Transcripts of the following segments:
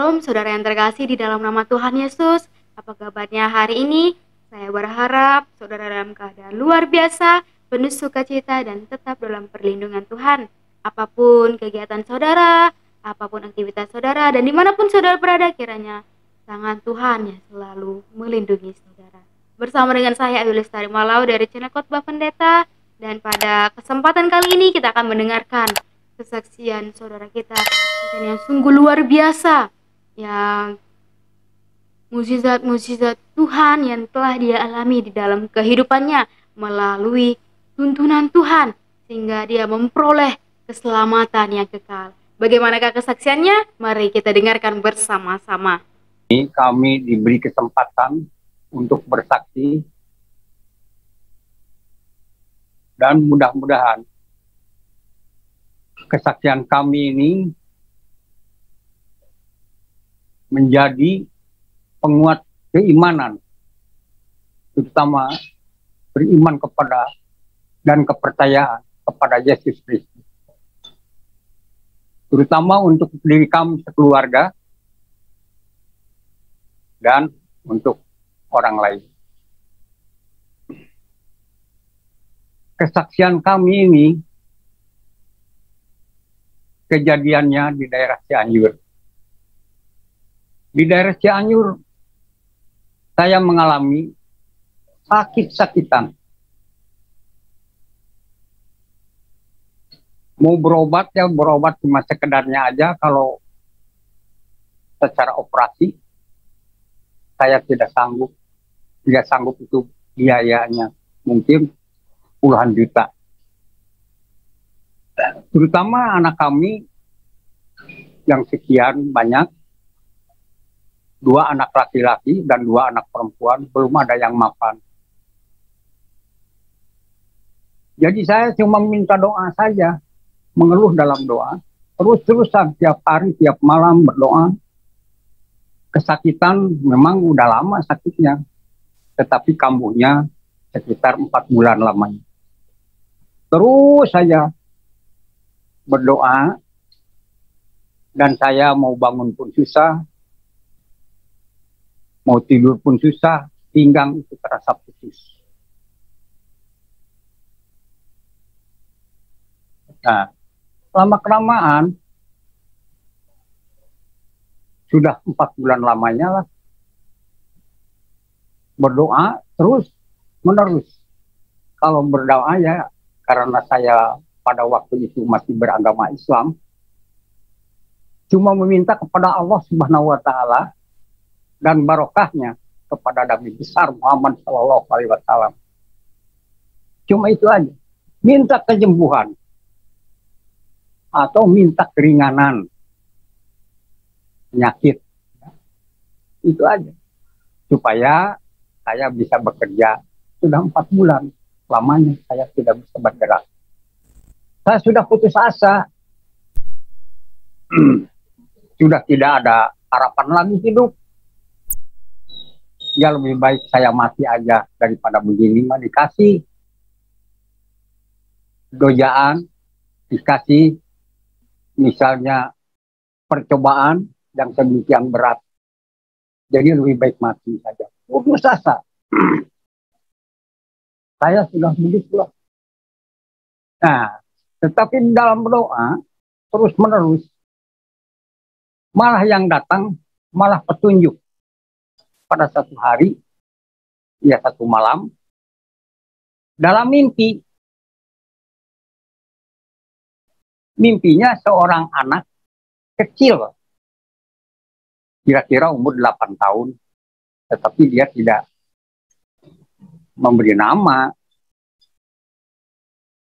Shalom, saudara yang terkasih di dalam nama Tuhan Yesus. Apa kabarnya hari ini? Saya berharap saudara dalam keadaan luar biasa, penuh sukacita dan tetap dalam perlindungan Tuhan. Apapun kegiatan saudara, apapun aktivitas saudara, dan dimanapun saudara berada, kiranya tangan Tuhan yang selalu melindungi saudara. Bersama dengan saya, Ayu Lestari Malau dari channel Khotbah Pendeta. Dan pada kesempatan kali ini kita akan mendengarkan kesaksian saudara kita yang sungguh luar biasa, yang mukjizat-mukjizat Tuhan yang telah dia alami di dalam kehidupannya melalui tuntunan Tuhan sehingga dia memperoleh keselamatan yang kekal. Bagaimanakah kesaksiannya? Mari kita dengarkan bersama-sama. Kami diberi kesempatan untuk bersaksi dan mudah-mudahan kesaksian kami ini menjadi penguat keimanan, terutama beriman kepada dan kepercayaan kepada Yesus Kristus, terutama untuk diri kami sekeluarga dan untuk orang lain. Kesaksian kami ini kejadiannya di daerah Cianjur. Di daerah Cianjur saya mengalami sakit-sakitan. Mau berobat ya berobat cuma sekedarnya aja, kalau secara operasi saya tidak sanggup. Tidak sanggup, itu biayanya mungkin puluhan juta. Terutama anak kami yang sekian banyak, 2 anak laki-laki dan 2 anak perempuan, belum ada yang mapan. Jadi saya cuma minta doa saja, mengeluh dalam doa, terus-terusan tiap hari, tiap malam berdoa. Kesakitan memang udah lama sakitnya, tetapi kambuhnya sekitar 4 bulan lamanya. Terus saja berdoa, dan saya mau bangun pun susah, mau tidur pun susah, pinggang itu terasa putus. Nah, lama-kelamaan, sudah 4 bulan lamanya lah, berdoa terus menerus. Kalau berdoa ya, karena saya pada waktu itu masih beragama Islam, cuma meminta kepada Allah Subhanahu wa Ta'ala dan barokahnya kepada Nabi besar Muhammad Shallallahu Alaihi Wasallam. Cuma itu aja, minta kesembuhan atau minta keringanan penyakit, itu aja, supaya saya bisa bekerja. Sudah 4 bulan lamanya saya tidak bisa bergerak. Saya sudah putus asa, sudah tidak ada harapan lagi hidup. Ya lebih baik saya mati aja daripada begini. Mah dikasih dojaan, dikasih misalnya percobaan yang sedemikian berat. Jadi lebih baik mati saja. Putus asa. Saya sudah begitu lah. Nah, tetapi dalam berdoa terus menerus, malah yang datang malah petunjuk. Pada satu hari, ya satu malam, dalam mimpi, mimpinya seorang anak kecil, kira-kira umur 8 tahun, tetapi dia tidak memberi nama,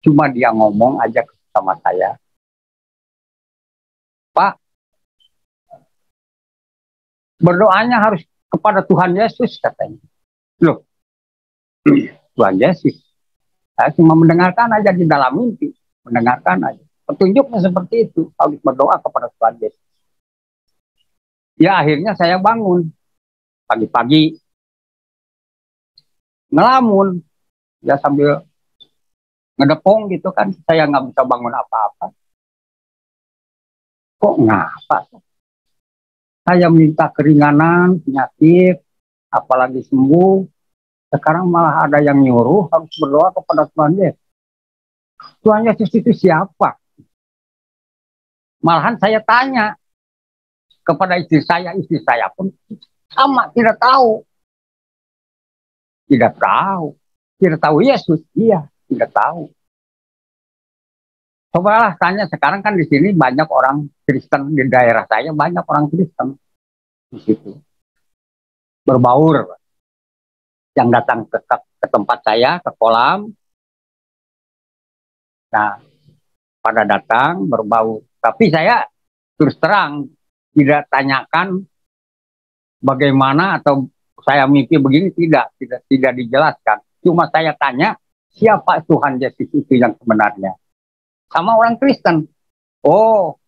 cuma dia ngomong aja sama saya, Pak, berdoanya harus kepada Tuhan Yesus, katanya. Loh, Tuhan Yesus. Saya cuma mendengarkan aja di dalam mimpi, mendengarkan aja. Petunjuknya seperti itu, harus berdoa kepada Tuhan Yesus. Ya akhirnya saya bangun pagi-pagi, ngelamun, ya sambil ngedepong gitu kan, saya nggak bisa bangun apa-apa. Kok ngapa? Saya minta keringanan, penyakit, apalagi sembuh. Sekarang malah ada yang nyuruh harus berdoa kepada Tuhan Yesus. Tuhan Yesus itu siapa? Malahan saya tanya kepada istri saya pun sama, tidak tahu. Tidak tahu. Tidak tahu Yesus, iya, tidak tahu. Cobalah tanya, sekarang kan di sini banyak orang Kristen, di daerah saya banyak orang Kristen di situ. Berbaur. Yang datang ke tempat saya, ke kolam. Nah, pada datang berbaur. Tapi saya terus terang tidak tanyakan bagaimana atau saya mimpi begini, tidak dijelaskan. Cuma saya tanya, siapa Tuhan Yesus itu yang sebenarnya? Sama orang Kristen. Oh,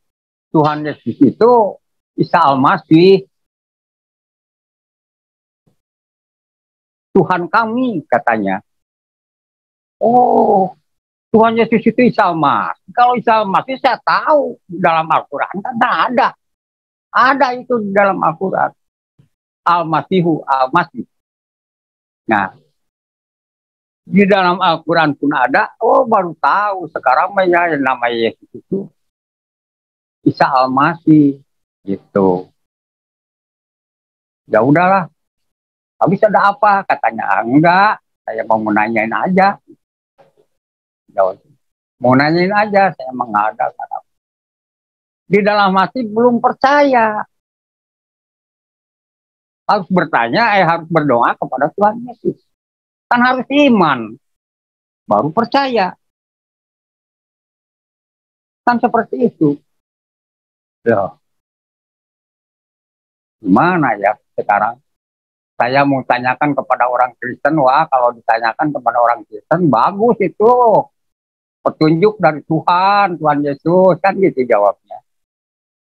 Tuhan Yesus itu Isa Al-Masih. Tuhan kami, katanya. Oh, Tuhan Yesus itu Isa Al-Masih. Kalau Isa Al-Masih saya tahu dalam Al-Quran kan ada. Ada itu di dalam Al-Quran. Al-Masihu, Al-Masih. Nah, di dalam Al-Quran pun ada. Oh, baru tahu sekarang ya nama Yesus itu Isa Al-Masih gitu. Ya udahlah. Habis ada apa? Katanya enggak. Saya mau nanyain aja. Ya, mau nanyain aja. Saya menghadap. Di dalam hati belum percaya. Harus bertanya, harus berdoa kepada Tuhan Yesus. Kan harus iman. Baru percaya. Kan seperti itu. Ya. Gimana ya sekarang? Saya mau tanyakan kepada orang Kristen, wah kalau ditanyakan kepada orang Kristen, bagus itu. Petunjuk dari Tuhan, Tuhan Yesus, kan gitu jawabnya.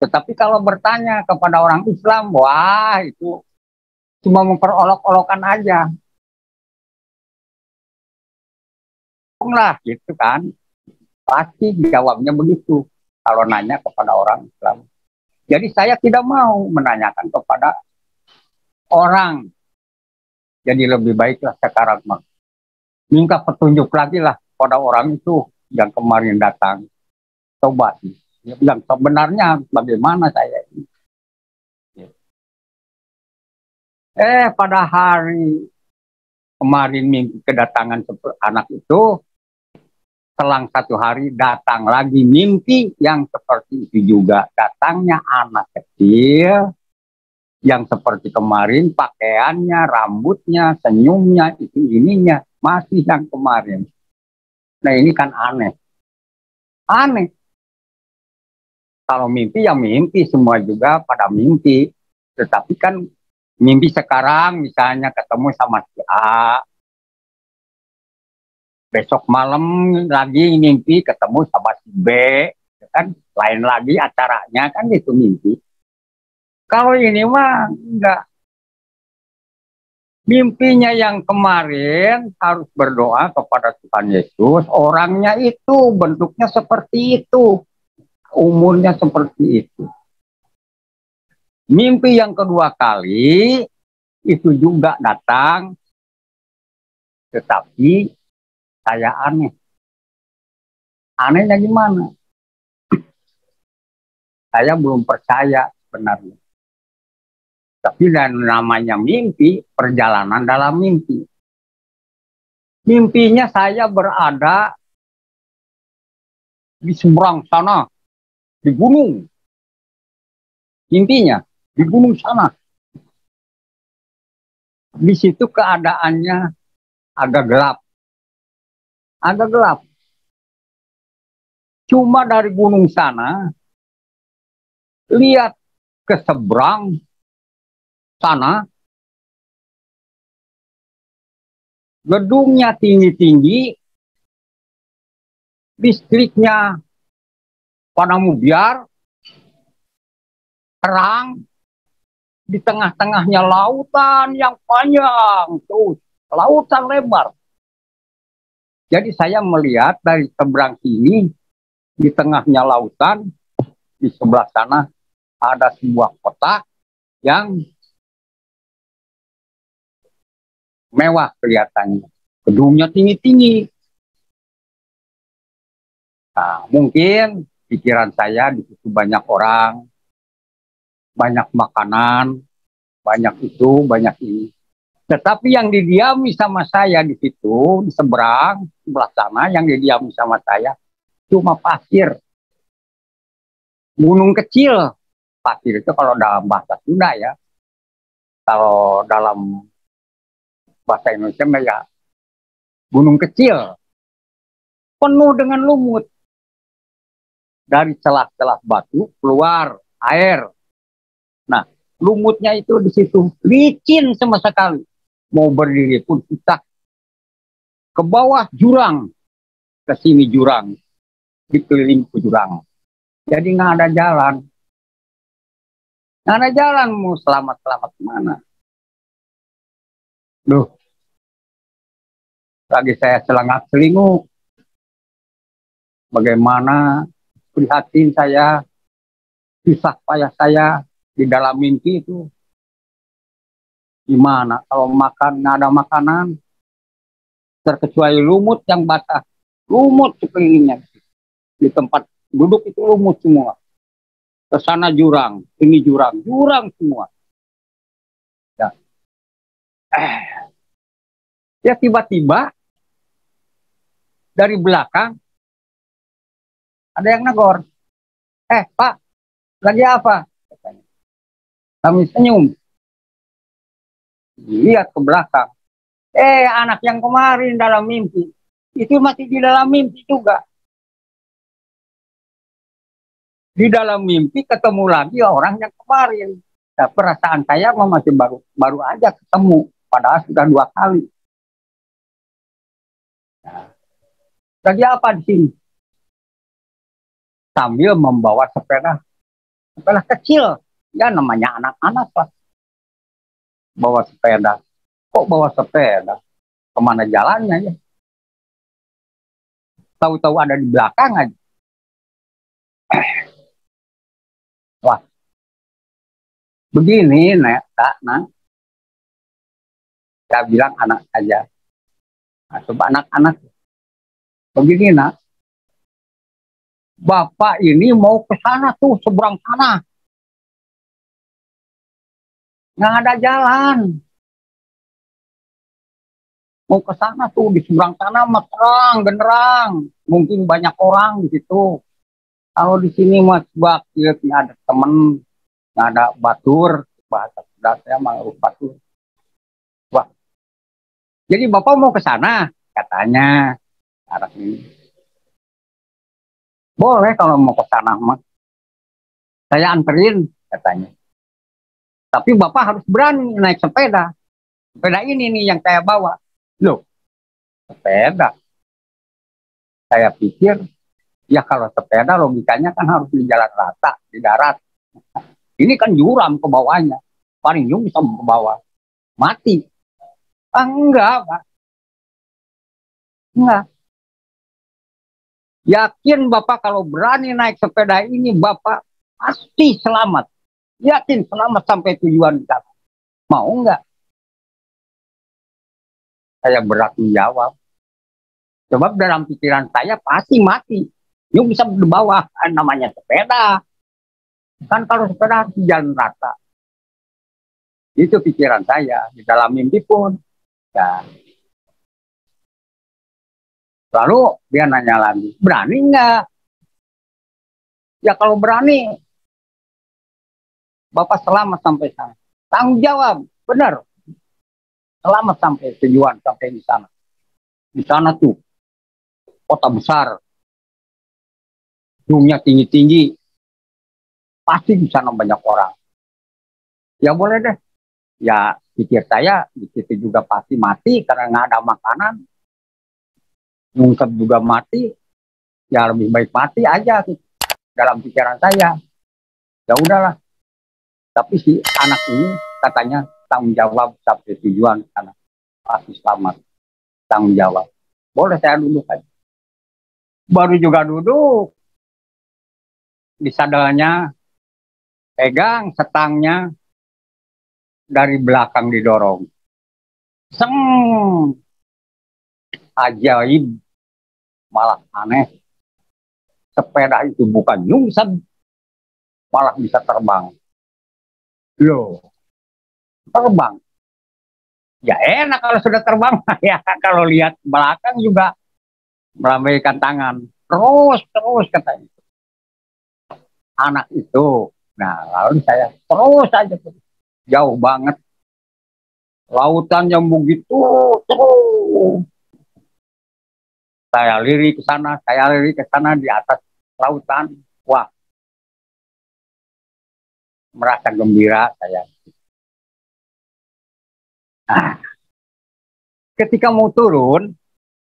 Tetapi kalau bertanya kepada orang Islam, wah itu cuma memperolok-olokan aja. Lah gitu kan. Pasti jawabnya begitu kalau nanya kepada orang Islam. Jadi saya tidak mau menanyakan kepada orang. Jadi lebih baiklah sekarang minta petunjuk lagi lah pada orang itu yang kemarin datang. Coba sih. Yang sebenarnya bagaimana saya ini. Pada hari kemarin minggu kedatangan anak itu, selang 1 hari datang lagi mimpi yang seperti itu juga. Datangnya anak kecil yang seperti kemarin, pakaiannya, rambutnya, senyumnya, itu ininya masih yang kemarin. Nah ini kan aneh. Aneh. Kalau mimpi ya mimpi, semua juga pada mimpi. Tetapi kan mimpi sekarang misalnya ketemu sama si A, besok malam lagi mimpi ketemu sama si B, kan lain lagi acaranya, kan itu mimpi. Kalau ini mah enggak. Mimpinya yang kemarin harus berdoa kepada Tuhan Yesus, orangnya itu bentuknya seperti itu, umurnya seperti itu. Mimpi yang kedua kali itu juga datang, tetapi saya aneh. Anehnya gimana? Saya belum percaya sebenarnya. Tapi dan namanya mimpi, perjalanan dalam mimpi. Mimpinya saya berada di seberang sana, di gunung. Mimpinya di gunung sana. Di situ keadaannya agak gelap. Agak gelap. Cuma dari gunung sana, lihat ke seberang sana, gedungnya tinggi-tinggi, listriknya pada mubiar, terang, di tengah-tengahnya lautan yang panjang, terus lautan lebar. Jadi saya melihat dari seberang sini, di tengahnya lautan, di sebelah sana ada sebuah kota, yang mewah kelihatannya. Gedungnya tinggi-tinggi. Nah, mungkin pikiran saya di situ banyak orang, banyak makanan, banyak itu, banyak ini. Tetapi yang didiami sama saya di situ, di seberang, sebelah sana, yang didiami sama saya, cuma pasir. Gunung kecil. Pasir itu kalau dalam bahasa Sunda ya. Kalau dalam bahasa Indonesia ya gunung kecil. Penuh dengan lumut. Dari celah-celah batu keluar air. Nah, lumutnya itu di situ licin sama sekali. Mau berdiri pun kita ke bawah jurang, ke sini jurang, dikelilingi jurang. Jadi nggak ada jalan. Nggak ada jalan mau selamat-selamat kemana. Duh, lagi saya selangak-selinguk. Bagaimana prihatin saya, susah payah saya di dalam mimpi itu. Gimana kalau makan nggak ada makanan, terkecuali lumut yang basah. Lumut sekelilingnya. Di tempat duduk itu lumut semua. Ke sana jurang, ini jurang, jurang semua. Ya, ya tiba-tiba dari belakang ada yang negor. Pak, lagi apa? Katanya. Kami senyum. Lihat ke belakang. Anak yang kemarin dalam mimpi. Itu masih di dalam mimpi juga. Di dalam mimpi ketemu lagi orang yang kemarin. Nah, perasaan saya masih baru aja ketemu. Padahal sudah 2 kali. Nah, lagi apa di sini? Sambil membawa sepeda kecil. Ya namanya anak-anak lah. Bawa sepeda. Kok bawa sepeda? Kemana jalannya ya? Tahu-tahu ada di belakang aja. Wah, begini, Nak. Saya bilang anak aja. Nah, coba anak-anak. Begini, Nak. Bapak ini mau ke sana tuh, seberang sana. Nggak ada jalan. Mau ke sana tuh, di seberang sana terang, genderang. Mungkin banyak orang di situ. Kalau di sini mas bakir, nggak ada temen, nggak ada batur. Bahasa sudah saya menurut batur. Wah, jadi Bapak mau ke sana, katanya. Arah ini. Boleh kalau mau ke sana, Mas. Saya anterin, katanya. Tapi Bapak harus berani naik sepeda. Sepeda ini nih yang saya bawa. Loh, sepeda. Saya pikir, ya kalau sepeda logikanya kan harus di jalan rata, di darat. Ini kan juram ke bawahnya. Paling jauh bisa ke bawah. Mati. Enggak, Pak. Enggak. Yakin Bapak kalau berani naik sepeda ini, Bapak pasti selamat. Yakin selamat sampai tujuan kita. Mau enggak? Saya berat menjawab. Sebab dalam pikiran saya pasti mati. Yuk bisa di bawah, namanya sepeda. Kan kalau sepeda harus jalan rata. Itu pikiran saya. Di dalam mimpi pun. Ya. Lalu dia nanya lagi, berani enggak? Ya kalau berani, Bapak selamat sampai sana. Tanggung jawab, benar. Selamat sampai tujuan, sampai di sana. Di sana tuh, kota besar. Gedungnya tinggi-tinggi. Pasti di sana banyak orang. Ya boleh deh. Ya pikir saya, di situ juga pasti mati karena nggak ada makanan. Nyungsep juga mati. Ya lebih baik mati aja tuh. Dalam pikiran saya. Ya udahlah. Tapi si anak ini katanya tanggung jawab sampai tujuan karena pasti selamat. Tanggung jawab. Boleh saya duduk aja. Baru juga duduk. Di sadelnya, pegang setangnya, dari belakang didorong. Seng, ajaib, malah aneh. Sepeda itu bukan nyungsep, malah bisa terbang. Loh, terbang. Ya enak kalau sudah terbang. Ya kalau lihat belakang juga melambaikan tangan. Terus katanya. Anak itu. Nah, lalu saya terus aja. Jauh banget. Lautan yang begitu terus. Saya lirik ke sana, di atas lautan. Wah, merasa gembira saya. Nah, ketika mau turun,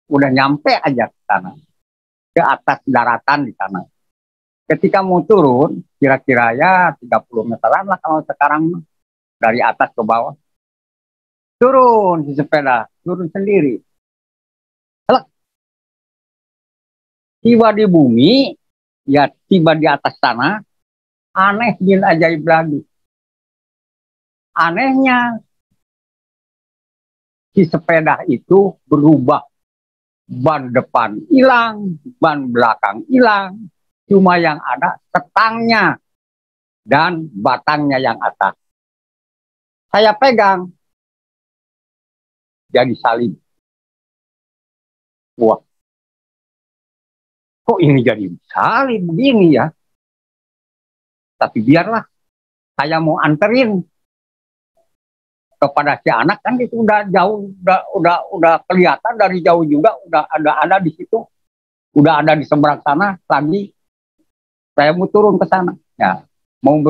udah nyampe aja ke sana, ke atas daratan di sana. Ketika mau turun, kira-kira ya 30 meteran lah kalau sekarang dari atas ke bawah. Turun si sepeda, turun sendiri. Helak. Tiba di bumi, ya tiba di atas tanah, aneh bin ajaib lagi. Anehnya, si sepeda itu berubah. Ban depan hilang, ban belakang hilang. Cuma yang ada setangnya dan batangnya yang atas. Saya pegang, jadi salib. Wah, kok ini jadi salib begini ya? Tapi biarlah, saya mau anterin kepada si anak, kan itu udah jauh, udah kelihatan dari jauh juga, udah ada di situ, udah ada di seberang sana. Lagi saya mau turun ke sana, ya mau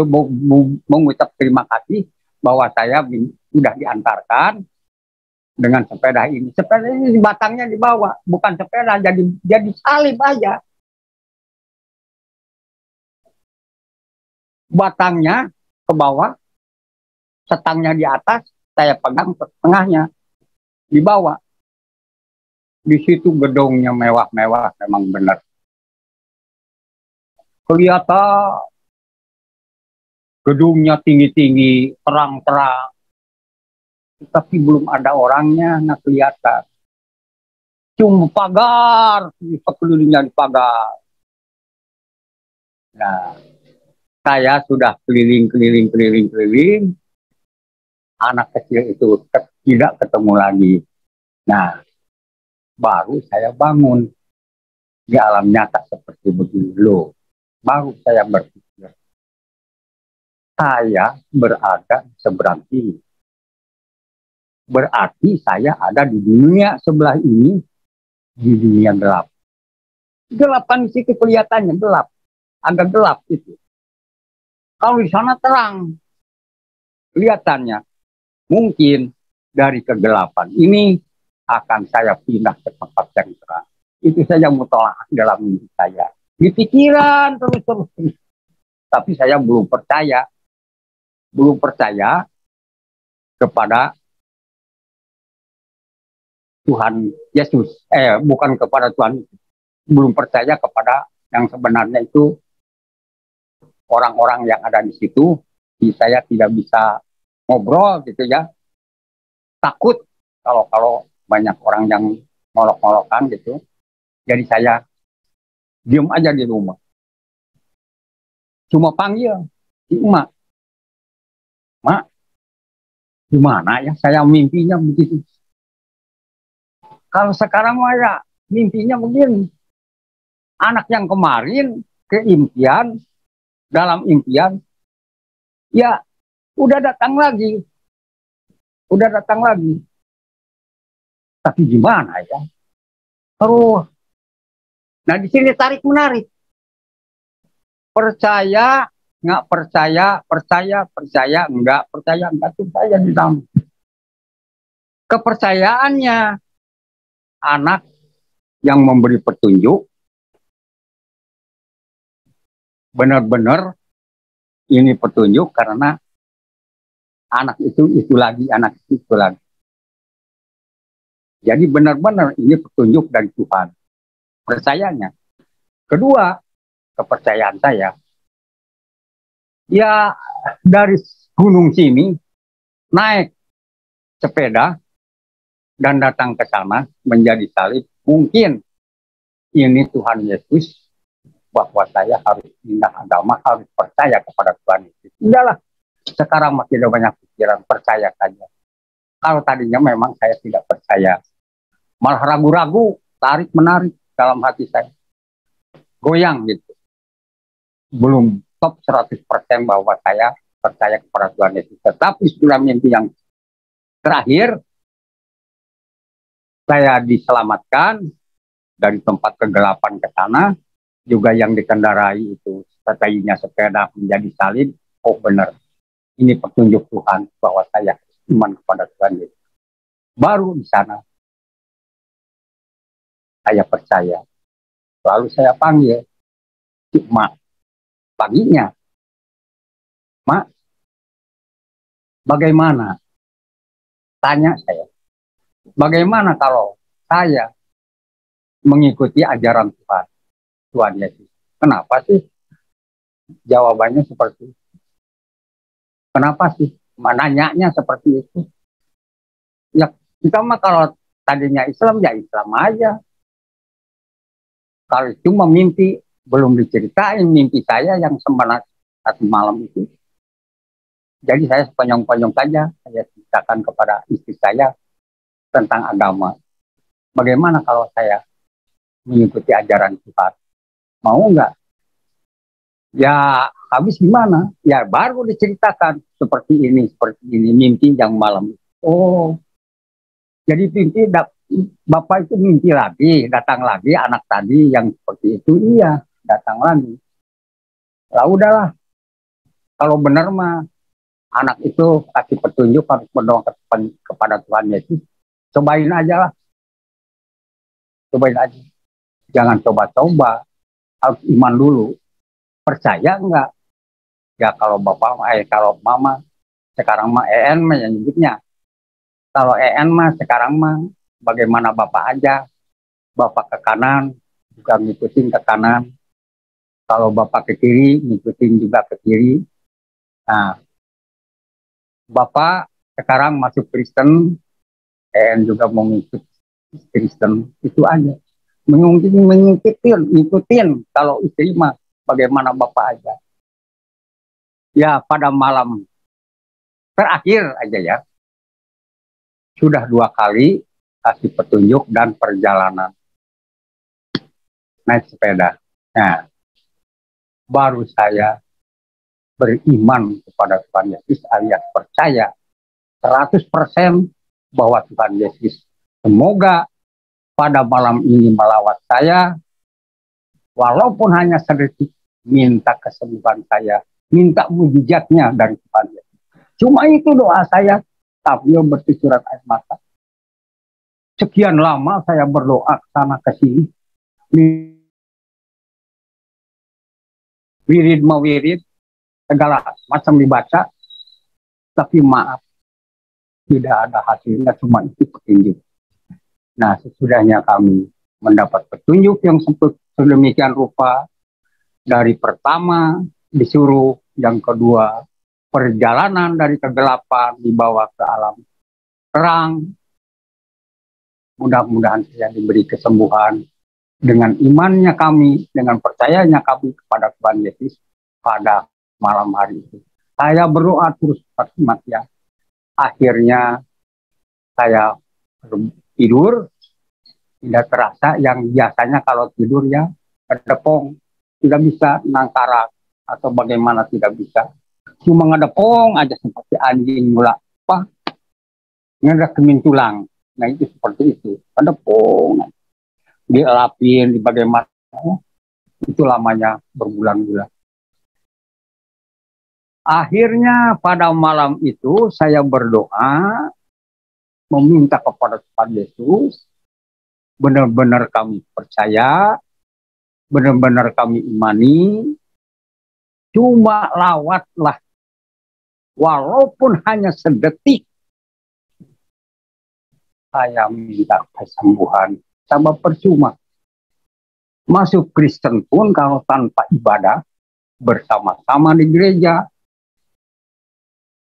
mengucap terima kasih bahwa saya sudah diantarkan dengan sepeda ini. Sepeda ini batangnya dibawa, bukan sepeda, jadi salib aja. Batangnya ke bawah, setangnya di atas, saya pegang ke tengahnya, dibawa. Di situ gedungnya mewah-mewah, memang benar. Kelihatan gedungnya tinggi-tinggi, terang-terang. Tapi belum ada orangnya, nggak kelihatan. Cuma pagar, sekelilingnya di pagar. Nah, saya sudah keliling. Anak kecil itu tidak ketemu lagi. Nah, baru saya bangun di alam nyata seperti begini loh. Baru saya berpikir, saya berada seberang ini. Berarti saya ada di dunia sebelah ini, di dunia gelap. Gelapan di situ kelihatannya gelap, agak gelap itu. Kalau di sana terang, kelihatannya mungkin dari kegelapan ini akan saya pindah ke tempat yang terang. Itu saja mutolak dalam diri saya. Di pikiran terus. Tapi saya belum percaya kepada Tuhan Yesus. Bukan kepada Tuhan, belum percaya kepada yang sebenarnya itu orang-orang yang ada di situ. Saya tidak bisa ngobrol gitu ya. Takut kalau banyak orang yang ngolok-ngolokan gitu. Jadi saya diem aja di rumah. Cuma panggil si emak. Mak, gimana ya saya mimpinya begitu. Kalau sekarang ya mimpinya begini. Anak yang kemarin keimpian, dalam impian, ya udah datang lagi. Tapi gimana ya? Terus. Nah di sini tarik menarik. Percaya, nggak percaya, enggak tuh saya di dalam. Kepercayaannya anak yang memberi petunjuk benar-benar ini petunjuk karena anak itu lagi. Jadi benar-benar ini petunjuk dari Tuhan. Percayanya. Kedua, kepercayaan saya. Ya dari gunung sini naik sepeda dan datang ke sana menjadi salib, mungkin ini Tuhan Yesus bahwa saya harus pindah agama, harus percaya kepada Tuhan Yesus. Udahlah, sekarang masih ada banyak pikiran, percaya saja. Kalau tadinya memang saya tidak percaya, malah ragu-ragu, tarik-menarik dalam hati saya. Goyang gitu. Belum top 100% bahwa saya percaya kepada Tuhan Yesus. Tetapi sudah mimpi yang terakhir, saya diselamatkan dari tempat kegelapan ke sana, juga yang dikendarai itu setainya sepeda menjadi salib. Oh benar, ini petunjuk Tuhan bahwa saya iman kepada Tuhan Yesus. Baru di sana saya percaya. Lalu saya panggil Mak. Paginya, Mak, bagaimana? Tanya saya. Bagaimana kalau saya mengikuti ajaran Tuhan Yesus? Kenapa sih? Jawabannya seperti itu. Kenapa sih? Nanyanya seperti itu. Ya, kita mah kalau tadinya Islam, ya Islam aja. Kalau cuma mimpi, belum diceritain mimpi saya yang sebenarnya satu malam itu. Jadi saya sepanjang-panjang saja, saya ceritakan kepada istri saya tentang agama. Bagaimana kalau saya mengikuti ajaran Tuhan? Mau nggak? Ya habis gimana? Ya baru diceritakan seperti ini, mimpi yang malam. Oh, jadi mimpi Bapak itu mimpi lagi, datang lagi anak tadi yang seperti itu, iya, datang lagi. Lah udahlah, kalau benar mah anak itu kasih petunjuk harus berdoa kepada Tuhan Yesus. Cobain aja lah. Cobain aja. Jangan coba-coba. Harus iman dulu. Percaya enggak? Ya kalau bapak, kalau mama, sekarang mah EN mah yang nyebutnya. Kalau EN mah sekarang mah bagaimana bapak aja. Bapak ke kanan, juga ngikutin ke kanan. Kalau bapak ke kiri, ngikutin juga ke kiri. Nah, bapak sekarang masuk Kristen, EN juga mau ngikut Kristen, itu aja. Ngikutin kalau istri mah bagaimana bapak aja. Ya pada malam terakhir aja ya, sudah 2 kali kasih petunjuk dan perjalanan naik sepeda. Nah, baru saya beriman kepada Tuhan Yesus alias percaya 100% bahwa Tuhan Yesus semoga pada malam ini melawat saya, walaupun hanya sedetik, minta kesembuhan saya, minta mujizatnya dari Tuhan Yesus. Cuma itu doa saya, sambil bercucuran air mata. Sekian lama saya berdoa sana ke sini, wirid, segala macam dibaca, tapi maaf, tidak ada hasilnya, cuma itu petunjuk. Nah, sesudahnya kami mendapat petunjuk yang sedemikian rupa, dari pertama disuruh, yang kedua perjalanan dari kegelapan dibawa ke alam terang. Mudah-mudahan saya diberi kesembuhan dengan imannya kami, dengan percayanya kami kepada Tuhan Yesus pada malam hari itu. Saya berdoa terus mati-matian. Akhirnya saya tidur, tidak terasa yang biasanya kalau tidur ya ngedepong, tidak bisa nangkara atau bagaimana tidak bisa. Cuma ngedepong aja seperti anjing mula apa ngedekemin tulang. Nah itu seperti itu, ngedepong, dielapin, di bagaimana, itu lamanya berbulan-bulan. Akhirnya pada malam itu saya berdoa meminta kepada Tuhan Yesus, benar-benar kami percaya, benar-benar kami imani, cuma lawatlah, walaupun hanya sedetik, saya minta kesembuhan, sama percuma. Masuk Kristen pun kalau tanpa ibadah, bersama-sama di gereja,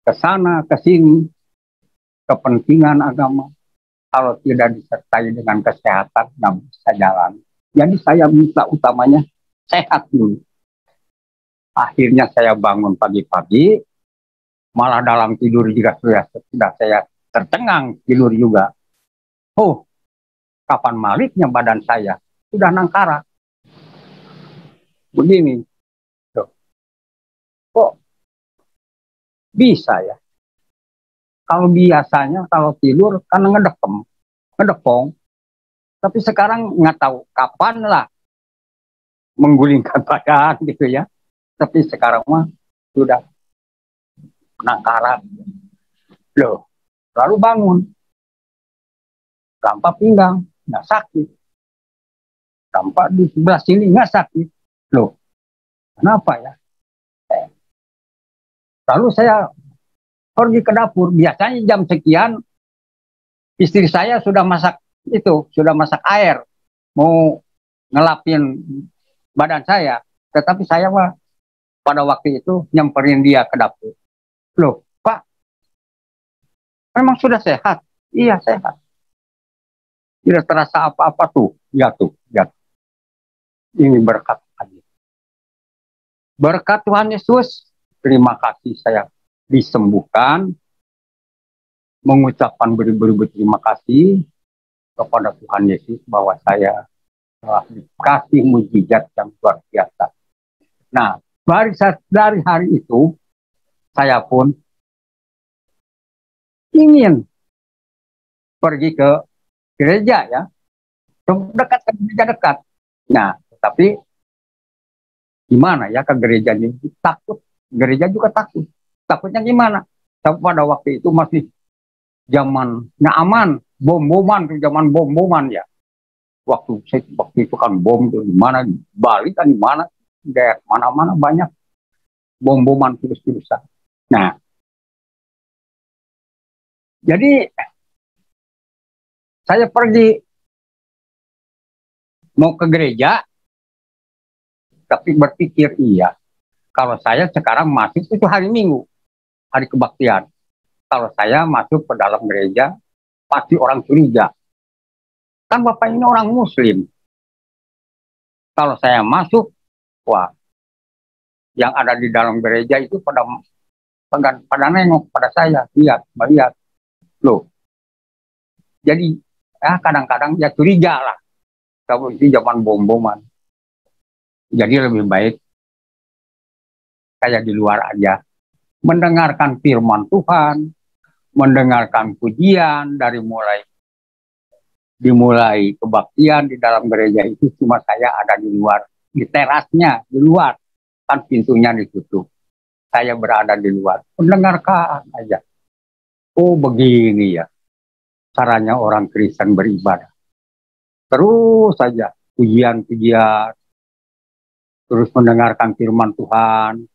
ke sana, ke sini, kepentingan agama. Kalau tidak disertai dengan kesehatan, nggak bisa jalan. Jadi saya minta utamanya sehat dulu. Akhirnya saya bangun pagi-pagi, malah dalam tidur juga sudah saya tercengang tidur juga. Oh, kapan maliknya badan saya sudah nangkara. Begini, kok bisa ya? Kalau biasanya kalau tidur kan ngedepong. Tapi sekarang nggak tahu kapan lah menggulingkan badan gitu ya. Tapi sekarang mah sudah nangkara. Loh, lalu bangun, tampak pinggang nggak sakit, tampak di sebelah sini nggak sakit. Loh, kenapa ya? Lalu saya pergi ke dapur. Biasanya jam sekian istri saya sudah masak air, mau ngelapin badan saya. Tetapi saya mah pada waktu itu nyamperin dia ke dapur. Loh, Pak, memang sudah sehat? Iya, sehat. Tidak terasa apa-apa tuh. Ya tuh, ya. Ini berkat lagi. Berkat Tuhan Yesus, terima kasih saya disembuhkan, mengucapkan beribu-ribu terima kasih kepada Tuhan Yesus bahwa saya telah dikasih mujizat yang luar biasa. Nah, dari hari itu, saya pun ingin pergi ke gereja ya, dekat ke gereja dekat. Nah, tapi gimana ya ke gerejanya? Takut, gereja juga takut. Takutnya gimana? Pada waktu itu masih zamannya aman, bom-boman tuh, zaman bom-boman ya. Waktu itu kan bom tuh di mana, di Bali kan di mana, daerah mana-mana banyak bom-boman terus-terusan. Nah, jadi saya pergi mau ke gereja, tapi berpikir iya, kalau saya sekarang masuk itu hari Minggu, hari kebaktian. Kalau saya masuk ke dalam gereja, pasti orang curiga. Kan Bapak ini orang Muslim. Kalau saya masuk, wah, yang ada di dalam gereja itu pada nengok pada saya, melihat. Loh, jadi ya kadang-kadang ya curiga lah. Kalau itu zaman bom-boman. Jadi lebih baik kayak di luar aja. Mendengarkan firman Tuhan, mendengarkan pujian dimulai kebaktian di dalam gereja itu cuma saya ada di luar, di terasnya, di luar. Kan pintunya ditutup. Saya berada di luar, mendengarkan aja. Oh begini ya, caranya orang Kristen beribadah. Terus saja, pujian-pujian, terus mendengarkan firman Tuhan.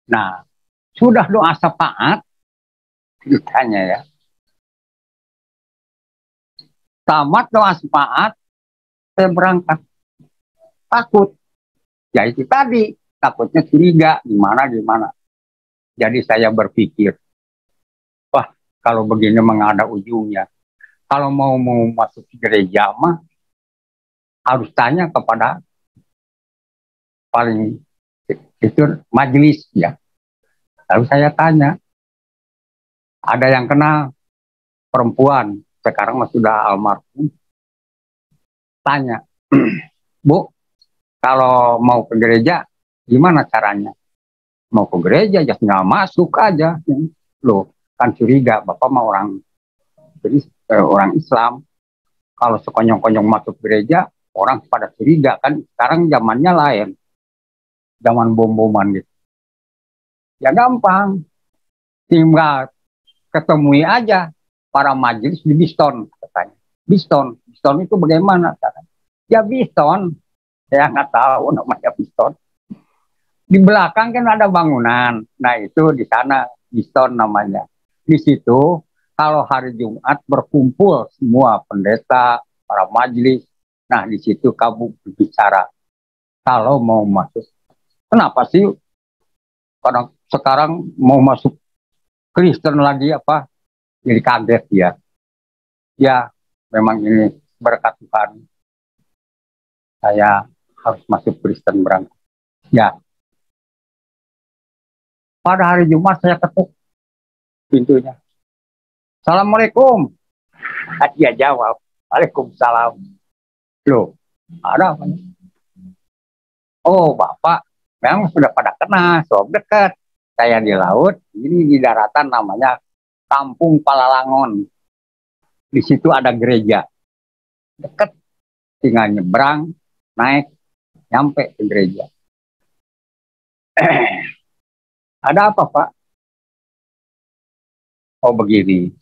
Nah, sudah doa syafaat, ditanya ya. Tamat doa syafaat, saya berangkat. Takut. Ya itu tadi, takutnya curiga, gimana. Jadi saya berpikir, wah kalau begini memang ada ujungnya. Kalau mau masuk gereja mah, harus tanya kepada paling itu majelis ya. Lalu saya tanya, ada yang kenal perempuan, sekarang sudah almarhum. Tanya, Bu, kalau mau ke gereja, gimana caranya? Mau ke gereja, ya tinggal masuk aja. Loh, kan curiga, Bapak mau orang Islam. Kalau sekonyong-konyong masuk gereja, orang pada curiga. Kan sekarang zamannya lain. Zaman bom-boman gitu. Ya gampang. Tinggal ketemui aja para majelis di Biston, katanya. Biston itu bagaimana? Katanya. Ya Biston, saya nggak tahu namanya Biston. Di belakang kan ada bangunan. Nah itu di sana Biston namanya. Di situ kalau hari Jumat berkumpul semua pendeta, para majelis. Nah di situ kamu berbicara. Kalau mau masuk, kenapa sih sekarang mau masuk Kristen lagi apa, jadi kaget dia. Ya, memang ini berkat Tuhan. Saya harus masuk Kristen berangkat. Ya, pada hari Jumat saya ketuk pintunya. Assalamualaikum. Dia jawab, Waalaikumsalam. Loh, ada apa? Oh, Bapak, memang sudah pada kenal, so dekat. Saya di laut, ini di daratan namanya Kampung Palalangon. Di situ ada gereja. Dekat, tinggal nyebrang, naik, nyampe ke gereja. Ada apa, Pak? Oh, begini.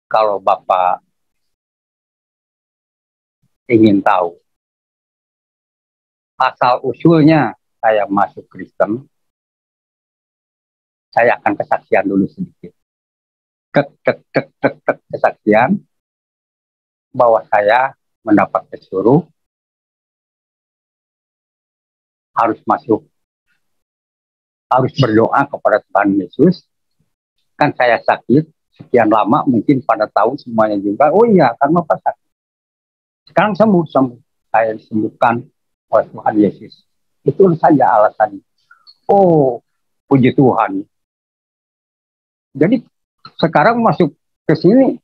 Kalau Bapak ingin tahu asal usulnya saya masuk Kristen, saya akan kesaksian dulu sedikit. Kesaksian bahwa saya mendapat disuruh harus masuk, harus berdoa kepada Tuhan Yesus. Kan saya sakit sekian lama, mungkin pada tahu semuanya juga. Oh iya, karena Bapak sakit. Sekarang sembuh. Saya disembuhkan oleh Tuhan Yesus. Itu saja alasannya. Oh, puji Tuhan. Jadi sekarang masuk ke sini,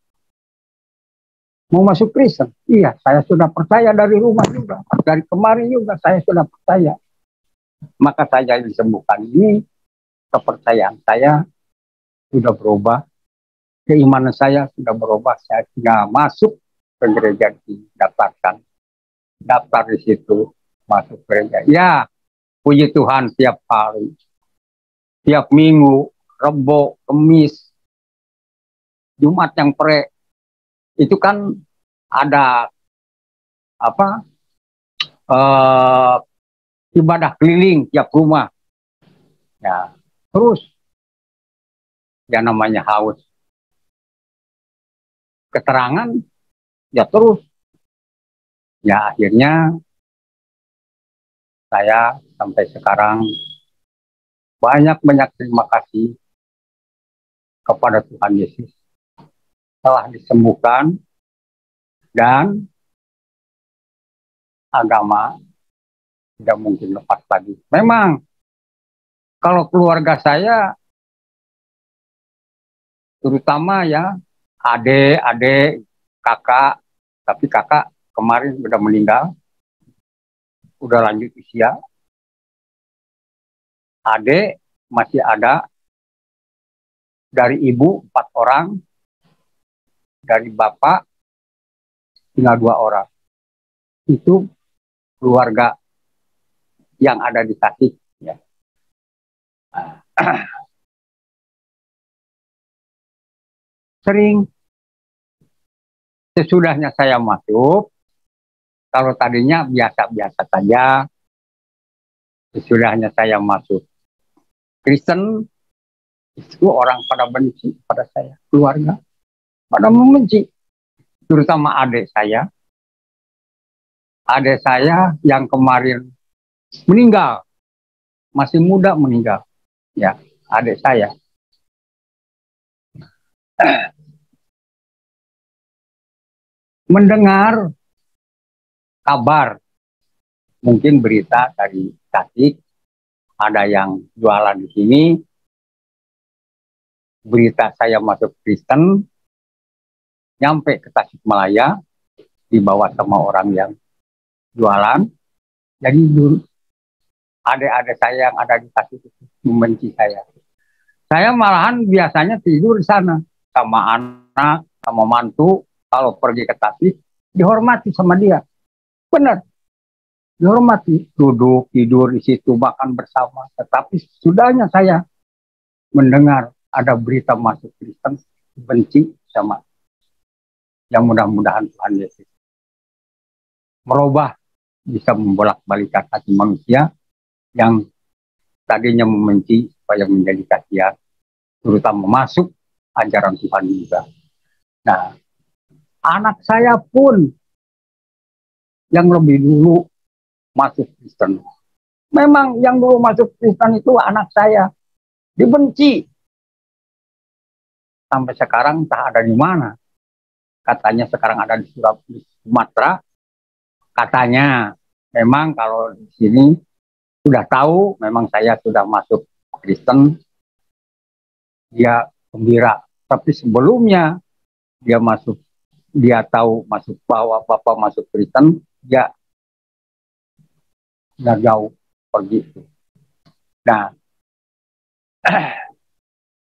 mau masuk Kristen. Iya, saya sudah percaya dari rumah juga. Dari kemarin juga saya sudah percaya. Maka saya disembuhkan ini, kepercayaan saya sudah berubah. Keimanan saya sudah berubah. Saya tinggal masuk ke gereja, didaftarkan. Daftar di situ, masuk gereja. Ya, puji Tuhan tiap hari. Tiap minggu, Rebo, Kemis, Jumat yang pre, itu kan ada apa ibadah keliling tiap rumah. Ya, terus yang namanya haus keterangan, ya terus. Ya akhirnya saya sampai sekarang banyak terima kasih kepada Tuhan Yesus telah disembuhkan dan agama tidak mungkin lepas lagi. Memang kalau keluarga saya, terutama ya adik, kakak, tapi kakak kemarin sudah meninggal, udah lanjut usia. Adik masih ada, dari ibu 4 orang, dari bapak tinggal 2 orang. Itu keluarga yang ada di Tasik. Ya. Sering sesudahnya saya masuk, kalau tadinya biasa-biasa saja, sesudahnya saya masuk Kristen, itu orang pada benci pada saya, keluarga pada membenci, terutama adik saya. Adik saya yang kemarin meninggal, masih muda meninggal, ya, adik saya. Mendengar kabar, mungkin berita dari Tasik, ada yang jualan di sini, berita saya masuk Kristen, nyampe ke Tasikmalaya, dibawa sama orang yang jualan. Jadi dulu adik-adik saya yang ada di Tasik itu membenci saya. Saya malahan biasanya tidur di sana sama anak, sama mantu. Kalau pergi ke Tasik, dihormati sama dia. Benar, dihormati. Duduk, tidur di situ, makan bersama. Tetapi sudahnya saya mendengar ada berita masuk Kristen, benci sama. Yang mudah-mudahan Tuhan Yesus merubah, bisa membolak-balikan hati manusia yang tadinya membenci supaya menjadi kasihan, terutama masuk ajaran Tuhan juga. Nah, anak saya pun yang lebih dulu masuk Kristen. Memang yang dulu masuk Kristen itu anak saya dibenci. sampai sekarang entah ada di mana. Katanya sekarang ada di Sumatera. Katanya memang kalau di sini sudah tahu, memang saya sudah masuk Kristen, dia gembira. Tapi sebelumnya dia tahu masuk bahwa Bapak masuk Kristen, dia nggak jauh pergi. Nah,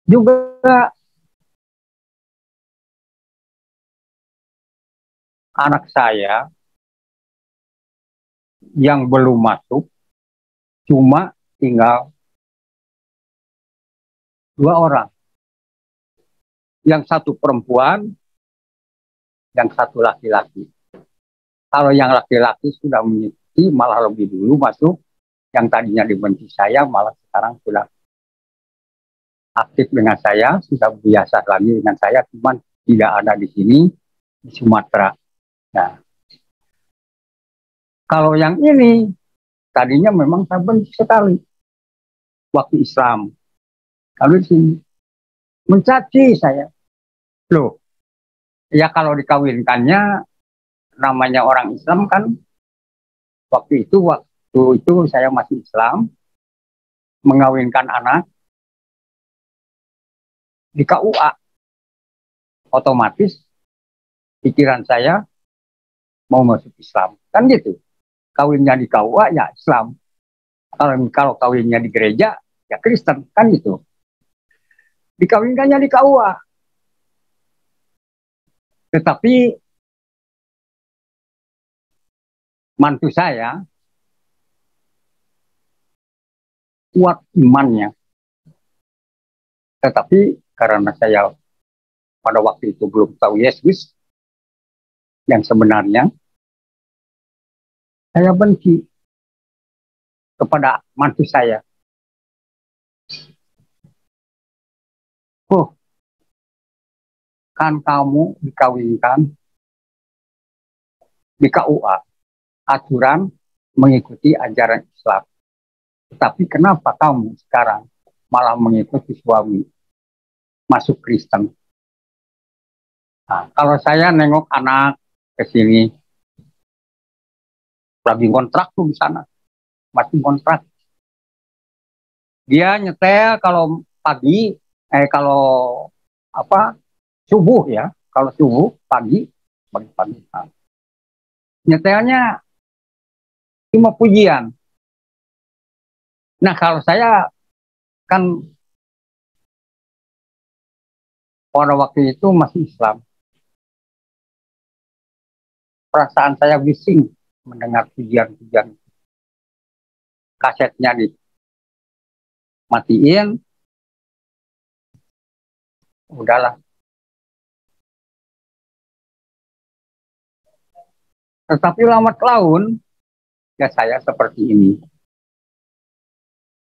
juga anak saya yang belum masuk cuma tinggal 2 orang. Yang satu perempuan, yang satu laki-laki. Kalau yang laki-laki sudah mengikuti, malah lebih dulu masuk. Yang tadinya dibenci saya, malah sekarang sudah aktif dengan saya, sudah biasa lagi dengan saya, cuman tidak ada di sini, di Sumatera. Nah, kalau yang ini, tadinya memang saya benci sekali waktu Islam. Kalau di sini, mencaci saya. Loh, ya kalau dikawinkannya, namanya orang Islam kan, waktu itu saya masih Islam, mengawinkan anak di KUA, otomatis pikiran saya mau masuk Islam, kan gitu. Kawinnya di KUA ya Islam, kalau kawinnya di gereja ya Kristen, kan gitu. Dikawinkannya di KUA, tetapi mantu saya kuat imannya, tetapi karena saya pada waktu itu belum tahu Yesus yang sebenarnya, saya benci kepada mantu saya. Oh, kan kamu dikawinkan di KUA, aturan mengikuti ajaran Islam. Tetapi kenapa kamu sekarang malah mengikuti suami masuk Kristen? Nah, kalau saya nengok anak ke sini, lagi kontrak tuh di sana, masih kontrak. Dia nyetel kalau pagi, kalau apa subuh ya, kalau subuh pagi. Nah, nyetelnya cuma pujian. Nah, kalau saya kan pada waktu itu masih Islam, perasaan saya bising mendengar pujian-pujian. Kasetnya dimatiin, udahlah. Tetapi lambat laun, ya saya seperti ini.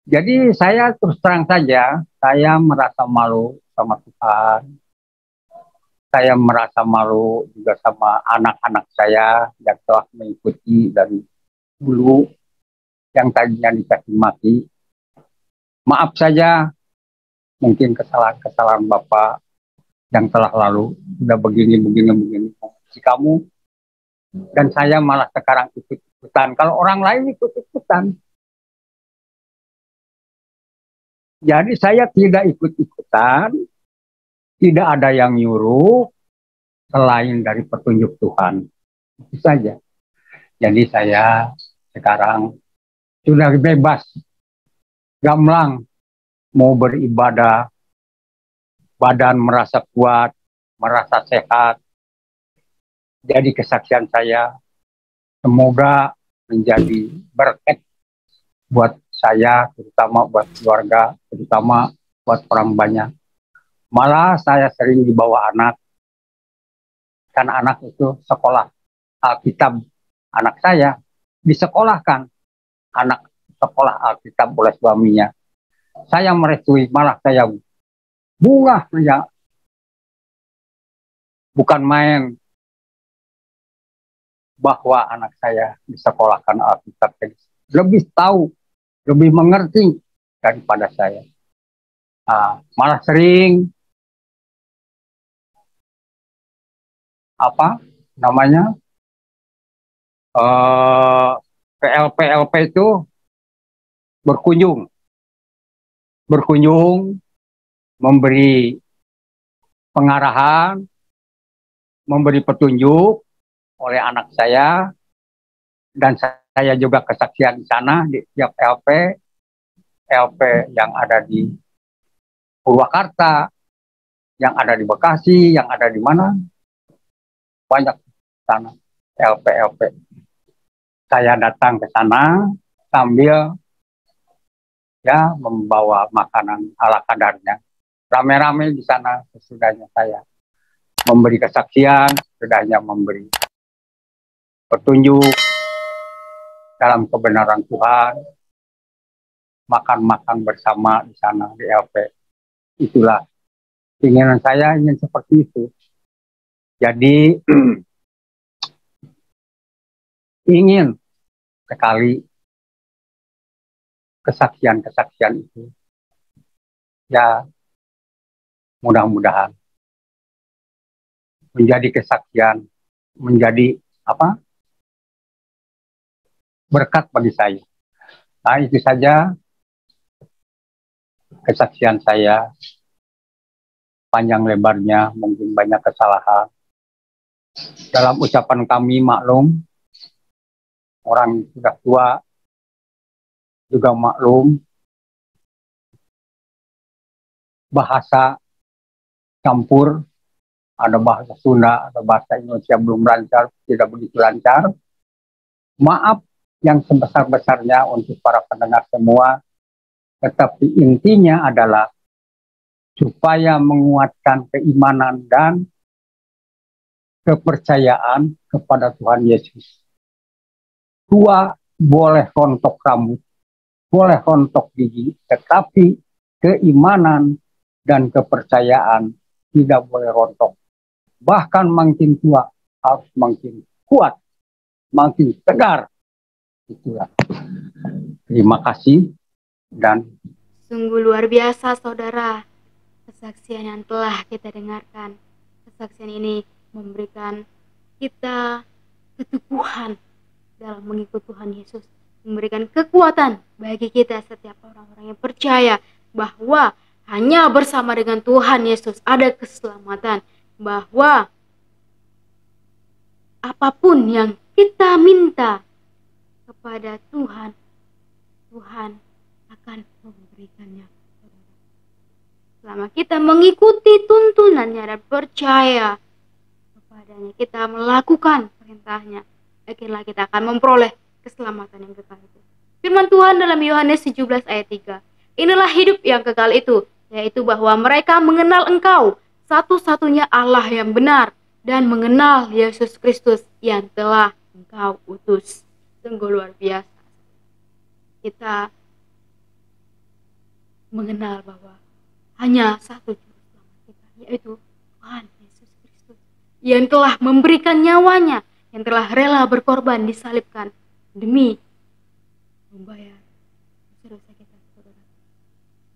Jadi saya terus terang saja, saya merasa malu sama Tuhan. Saya merasa malu juga sama anak-anak saya yang telah mengikuti dari dulu, yang tadinya dicaci maki. Maaf saja, mungkin kesalahan-kesalahan Bapak yang telah lalu, sudah begini. Si kamu dan saya malah sekarang ikut-ikutan. Kalau orang lain ikut-ikutan. Jadi saya tidak ikut-ikutan, tidak ada yang nyuruh selain dari petunjuk Tuhan. Itu saja. Jadi saya sekarang sudah bebas, gamblang, mau beribadah, badan merasa kuat, merasa sehat. Jadi kesaksian saya semoga menjadi berkat buat saya, terutama buat keluarga, terutama buat orang banyak. Malah saya sering dibawa anak, kan anak itu sekolah Alkitab. Anak saya disekolahkan, anak sekolah Alkitab oleh suaminya. Saya merestui, malah saya bunga ya. Bukan main bahwa anak saya disekolahkan Alkitab, lebih tahu, lebih mengerti daripada saya. Malah sering apa namanya PLP itu berkunjung memberi pengarahan, memberi petunjuk oleh anak saya, dan saya juga kesaksian di sana di tiap LP yang ada di Purwakarta, yang ada di Bekasi, yang ada di mana, banyak sana LP. Saya datang ke sana sambil ya membawa makanan ala kadarnya. Rame-rame di sana sesudahnya saya memberi kesaksian, sesudahnya memberi petunjuk dalam kebenaran Tuhan, makan-makan bersama di sana di LP. Itulah keinginan saya, ingin seperti itu. Jadi ingin sekali kesaksian itu ya mudah-mudahan menjadi kesaksian, menjadi berkat bagi saya. Nah, itu saja kesaksian saya. Panjang lebarnya mungkin banyak kesalahan. Dalam ucapan kami maklum, orang sudah tua juga maklum, bahasa campur, ada bahasa Sunda, ada bahasa Indonesia belum lancar, tidak begitu lancar. Maaf yang sebesar-besarnya untuk para pendengar semua, tetapi intinya adalah supaya menguatkan keimanan dan kepercayaan kepada Tuhan Yesus. Tua boleh rontok rambut, boleh rontok gigi, tetapi keimanan dan kepercayaan tidak boleh rontok. Bahkan makin tua harus makin kuat, makin tegar. Itulah. Terima kasih dan Sungguh luar biasa, saudara, kesaksian yang telah kita dengarkan. Kesaksian ini memberikan kita keteguhan dalam mengikut Tuhan Yesus, memberikan kekuatan bagi kita setiap orang-orang yang percaya bahwa hanya bersama dengan Tuhan Yesus ada keselamatan, bahwa apapun yang kita minta kepada Tuhan, Tuhan akan memberikannya. Selama kita mengikuti tuntunannya dan percaya kepadanya, kita melakukan perintahnya, yakinlah kita akan memperoleh keselamatan yang kekal itu. Firman Tuhan dalam Yohanes 17 ayat 3. Inilah hidup yang kekal itu, yaitu bahwa mereka mengenal Engkau, satu-satunya Allah yang benar, dan mengenal Yesus Kristus yang telah Engkau utus. Sungguh luar biasa. Kita mengenal bahwa hanya satu juru selamat kita, yaitu Tuhan Yesus Kristus, yang telah memberikan nyawanya, yang telah rela berkorban disalibkan demi membayar dosa kita, saudara.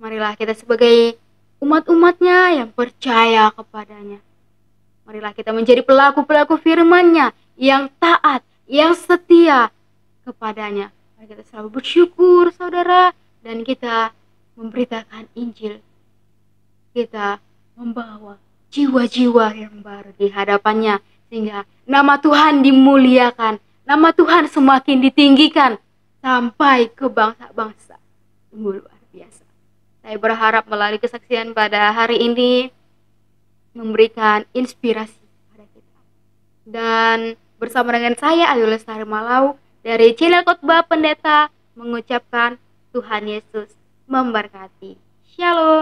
Marilah kita sebagai umat-umatnya yang percaya kepadanya, marilah kita menjadi pelaku-pelaku firman-Nya yang taat, yang setia kepadanya. Mari kita selalu bersyukur, saudara, dan kita memberitakan Injil. Kita membawa jiwa-jiwa yang baru di hadapannya, sehingga nama Tuhan dimuliakan, nama Tuhan semakin ditinggikan sampai ke bangsa-bangsa. Sungguh luar biasa. Saya berharap melalui kesaksian pada hari ini memberikan inspirasi pada kita. Dan bersama dengan saya Ayu Lestari Malau dari channel Khotbah Pendeta mengucapkan Tuhan Yesus memberkati. Shalom.